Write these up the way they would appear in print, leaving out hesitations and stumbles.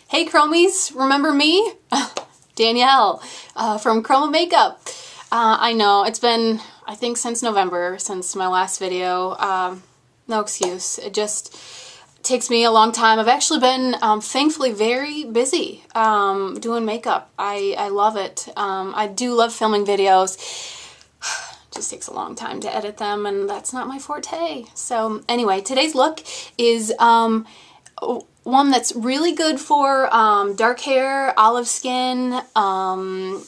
Hey Chromies, remember me? Danielle from Chroma Makeup. I know, it's been, I think, since November, since my last video. No excuse. It just takes me a long time. I've actually been, thankfully, very busy doing makeup. I love it. I do love filming videos. It just takes a long time to edit them, and that's not my forte. So anyway, today's look is one that's really good for dark hair, olive skin. I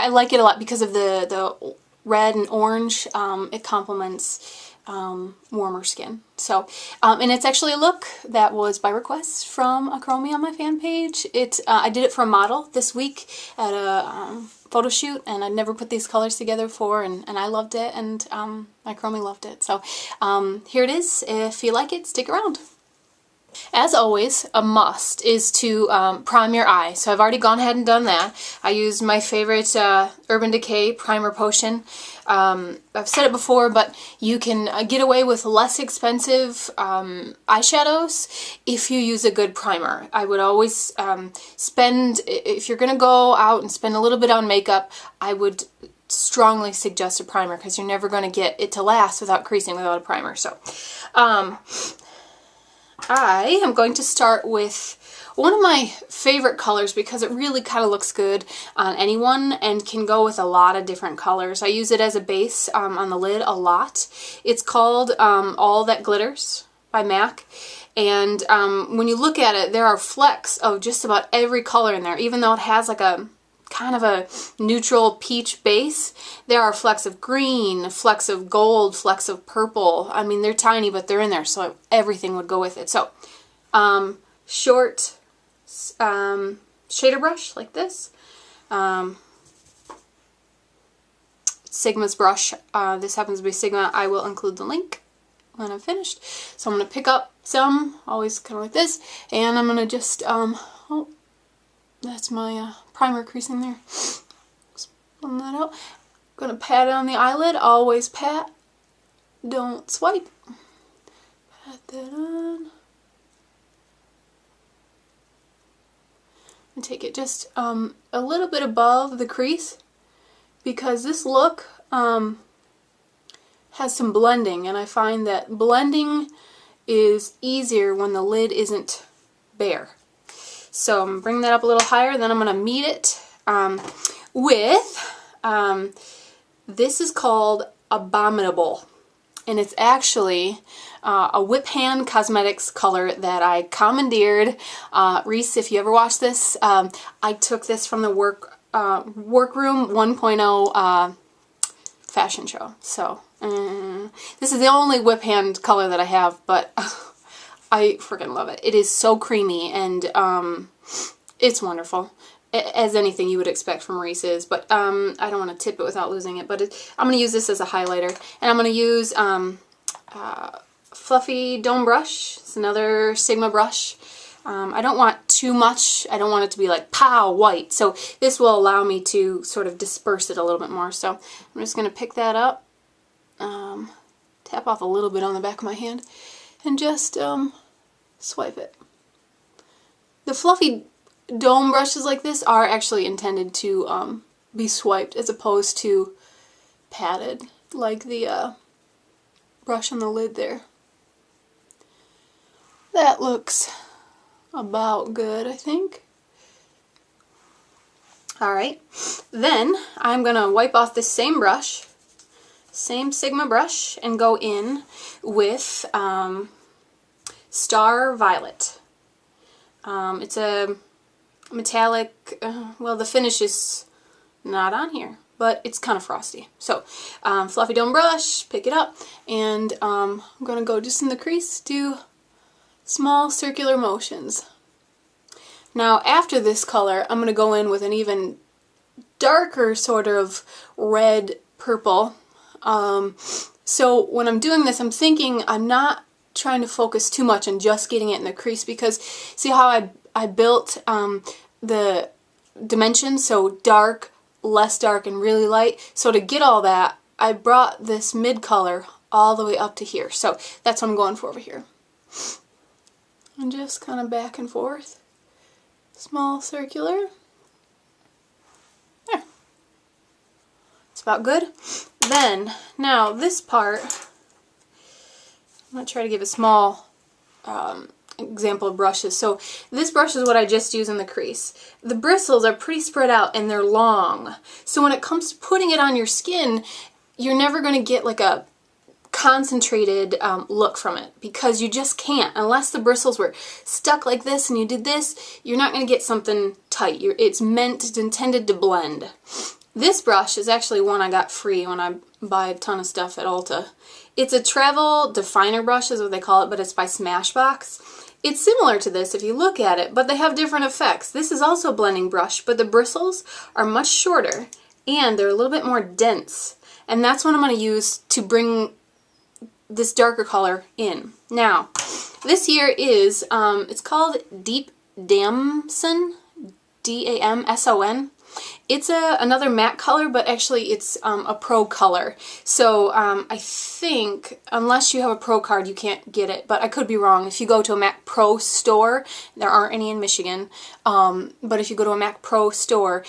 like it a lot because of the red and orange. It complements warmer skin. So, and it's actually a look that was by request from a Chromie on my fan page. I did it for a model this week at a photo shoot, and I'd never put these colors together before, and I loved it, and my Chromie loved it. So here it is. If you like it, stick around. As always, a must is to prime your eye. So I've already gone ahead and done that. I used my favorite Urban Decay Primer Potion. I've said it before, but you can get away with less expensive eyeshadows if you use a good primer. I would always if you're going to go out and spend a little bit on makeup, I would strongly suggest a primer because you're never going to get it to last without creasing without a primer. So, I am going to start with one of my favorite colors because it really kind of looks good on anyone and can go with a lot of different colors. I use it as a base on the lid a lot. It's called All That Glitters by MAC. And when you look at it, there are flecks of just about every color in there. Even though it has like a kind of a neutral peach base, there are flecks of green, flecks of gold, flecks of purple. I mean, they're tiny, but they're in there, so everything would go with it. So, short shader brush like this. Sigma's brush. This happens to be Sigma. I will include the link when I'm finished. So I'm going to pick up some, always kind of like this, and I'm going to just, oh, that's my primer creasing there. Just pulling that out. I'm going to pat it on the eyelid. Always pat. Don't swipe. Pat that on. And take it just a little bit above the crease because this look has some blending, and I find that blending is easier when the lid isn't bare. So I'm going to bring that up a little higher, then I'm going to meet it with, this is called Abominable, and it's actually a Whip Hand Cosmetics color that I commandeered. Reese, if you ever watch this, I took this from the Workroom 1.0 fashion show. So this is the only Whip Hand color that I have, but I freaking love it. It is so creamy, and it's wonderful, as anything you would expect from Reese's, but I don't want to tip it without losing it, but I'm going to use this as a highlighter, and I'm going to use Fluffy Dome Brush. It's another Sigma brush. I don't want too much. I don't want it to be like pow white, so this will allow me to sort of disperse it a little bit more. So I'm just going to pick that up, tap off a little bit on the back of my hand, and just swipe it. The fluffy dome brushes like this are actually intended to be swiped as opposed to patted like the brush on the lid there. That looks about good, I think. Alright, then I'm going to wipe off this same brush, same Sigma brush, and go in with Star Violet. It's a metallic, well, the finish is not on here, but it's kind of frosty. So, fluffy dome brush, pick it up, and I'm going to go just in the crease, do small circular motions. Now, after this color, I'm going to go in with an even darker sort of red purple. So when I'm doing this, I'm thinking I'm not trying to focus too much on just getting it in the crease, because see how I built the dimensions, so dark, less dark, and really light. So to get all that, I brought this mid color all the way up to here. So that's what I'm going for over here. And just kind of back and forth. Small circular. There. It's about good. Then, now this part, I'm going to try to give a small example of brushes. So this brush is what I just used in the crease. The bristles are pretty spread out and they're long. So when it comes to putting it on your skin, you're never going to get like a concentrated look from it, because you just can't. Unless the bristles were stuck like this and you did this, you're not going to get something tight. It's intended to blend. This brush is actually one I got free when I buy a ton of stuff at Ulta. It's a travel definer brush is what they call it, but it's by Smashbox. It's similar to this if you look at it, but they have different effects. This is also a blending brush, but the bristles are much shorter and they're a little bit more dense. And that's what I'm going to use to bring this darker color in. Now, this here is, it's called Deep Damson, D-A-M-S-O-N. It's another matte color, but actually it's a pro color. So I think, unless you have a pro card, you can't get it, but I could be wrong. If you go to a Mac Pro store, there aren't any in Michigan, but if you go to a Mac Pro store,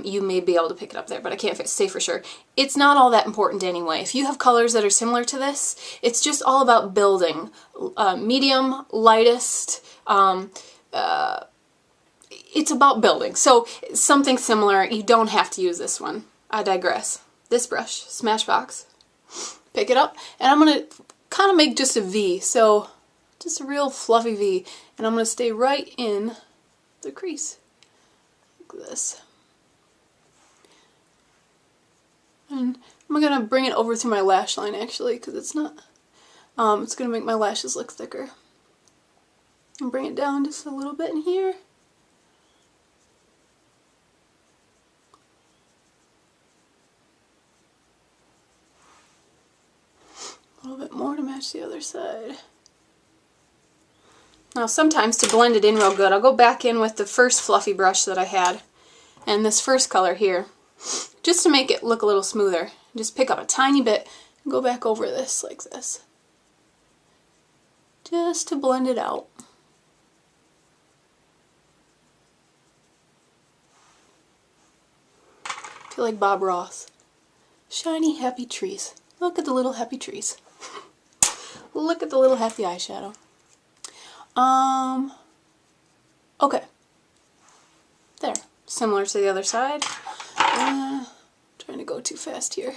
you may be able to pick it up there, but I can't say for sure. It's not all that important anyway. If you have colors that are similar to this, it's just all about building. Medium, lightest, it's about building. So something similar, you don't have to use this one. I digress. This brush, Smashbox. Pick it up, and I'm going to kind of make just a V. So just a real fluffy V. And I'm going to stay right in the crease. Like this. And I'm going to bring it over to my lash line actually, because it's not, it's going to make my lashes look thicker. And bring it down just a little bit in here. A little bit more to match the other side. Now sometimes to blend it in real good, I'll go back in with the first fluffy brush that I had and this first color here, just to make it look a little smoother. Just pick up a tiny bit and go back over this like this, just to blend it out. I feel like Bob Ross. Shiny happy trees. Look at the little happy trees. Look at the little happy eyeshadow. Okay. There. Similar to the other side. Trying to go too fast here.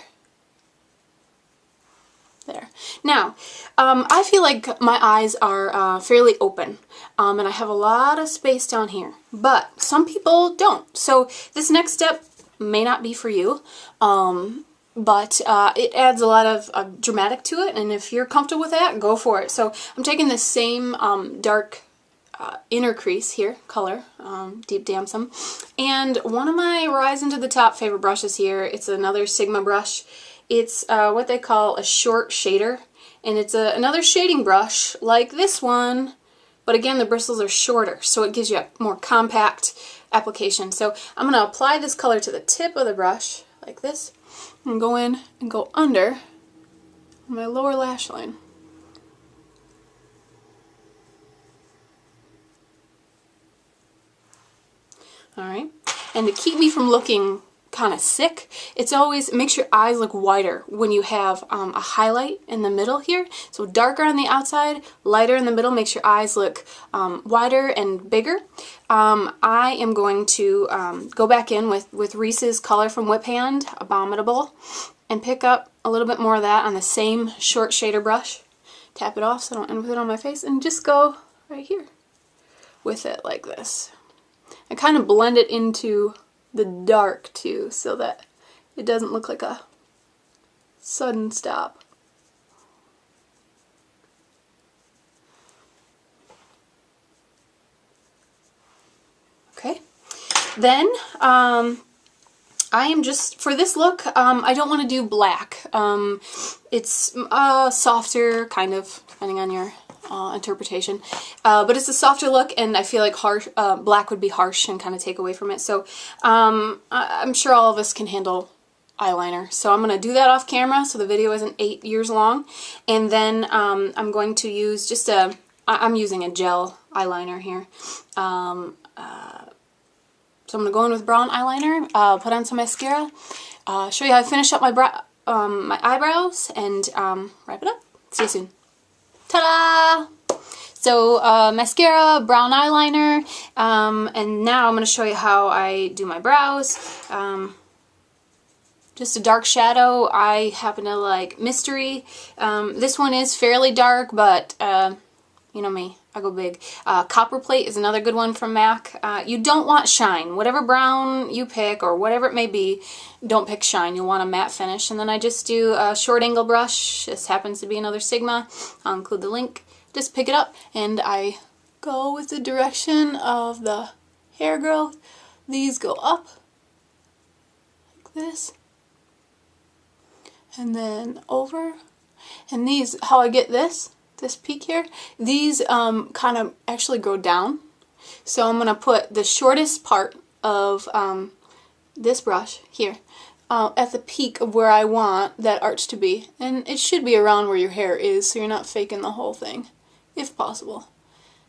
There. Now, I feel like my eyes are fairly open, and I have a lot of space down here, but some people don't. So this next step may not be for you. But it adds a lot of dramatic to it, and if you're comfortable with that, go for it. So I'm taking the same dark inner crease here, color, Deep Damson, and one of my Rise into the Top favorite brushes here, it's another Sigma brush. It's what they call a short shader, and it's another shading brush like this one, but again the bristles are shorter, so it gives you a more compact application. So I'm going to apply this color to the tip of the brush, like this, and go in and go under my lower lash line. Alright, and to keep me from looking kind of sick, it's always, makes your eyes look wider when you have a highlight in the middle here. So darker on the outside, lighter in the middle makes your eyes look wider and bigger. I am going to go back in with Reese's Color from Whip Hand, Abominable, and pick up a little bit more of that on the same short shader brush. Tap it off so I don't end with it on my face, and just go right here with it like this. I kind of blend it into the dark too, so that it doesn't look like a sudden stop. Okay, then I am just, for this look, I don't want to do black. It's softer, kind of, depending on your interpretation. But it's a softer look, and I feel like harsh, black would be harsh and kind of take away from it. So I'm sure all of us can handle eyeliner. So I'm going to do that off camera so the video isn't 8 years long. And then I'm going to use just a I'm using a gel eyeliner here. So I'm going to go in with brown eyeliner, put on some mascara, show you how I finish up my my eyebrows, and wrap it up. See you soon. Ta-da! So mascara, brown eyeliner, and now I'm going to show you how I do my brows. Just a dark shadow. I happen to like Mystery. This one is fairly dark, but you know me, I go big. Copper Plate is another good one from MAC. You don't want shine. Whatever brown you pick, or whatever it may be, don't pick shine. You'll want a matte finish. And then I just do a short angle brush. This happens to be another Sigma. I'll include the link. Just pick it up, and I go with the direction of the hair growth. These go up, like this. And then over. And these, how I get this peak here, these kind of actually grow down. So I'm going to put the shortest part of this brush here at the peak of where I want that arch to be. And it should be around where your hair is, so you're not faking the whole thing, if possible.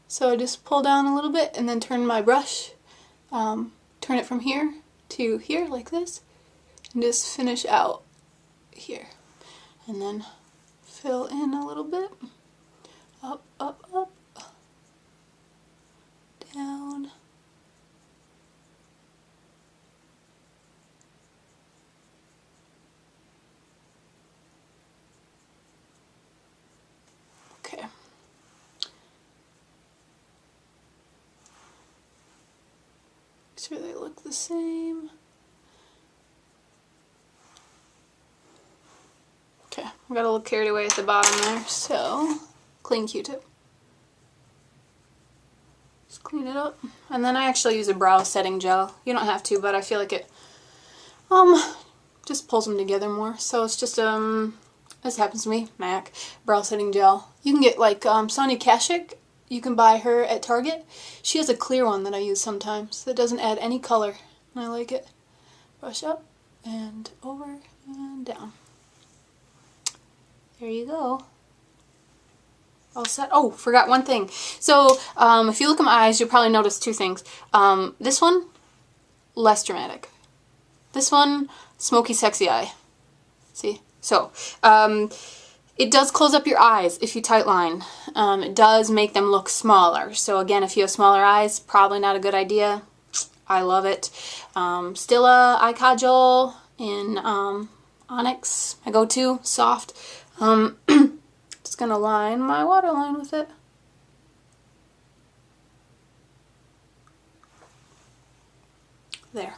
So I just pull down a little bit and then turn my brush, turn it from here to here like this, and just finish out here. And then fill in a little bit. Up, up, up, down. Okay. Make sure they look the same. Okay, I got a little carried away at the bottom there, so clean Q-tip. Just clean it up. And then I actually use a brow setting gel. You don't have to, but I feel like it just pulls them together more. So it's just this happens to me, MAC brow setting gel. You can get like Sonia Kashuk. You can buy her at Target. She has a clear one that I use sometimes that doesn't add any color, and I like it. Brush up and over and down. There you go. All set. Oh, forgot one thing. So if you look at my eyes, you'll probably notice two things. This one, less dramatic. This one, smoky, sexy eye. See? So it does close up your eyes if you tight line. It does make them look smaller. So again, if you have smaller eyes, probably not a good idea. I love it. Stila eye kajal in Onyx, my go-to, soft. Just gonna line my waterline with it. There.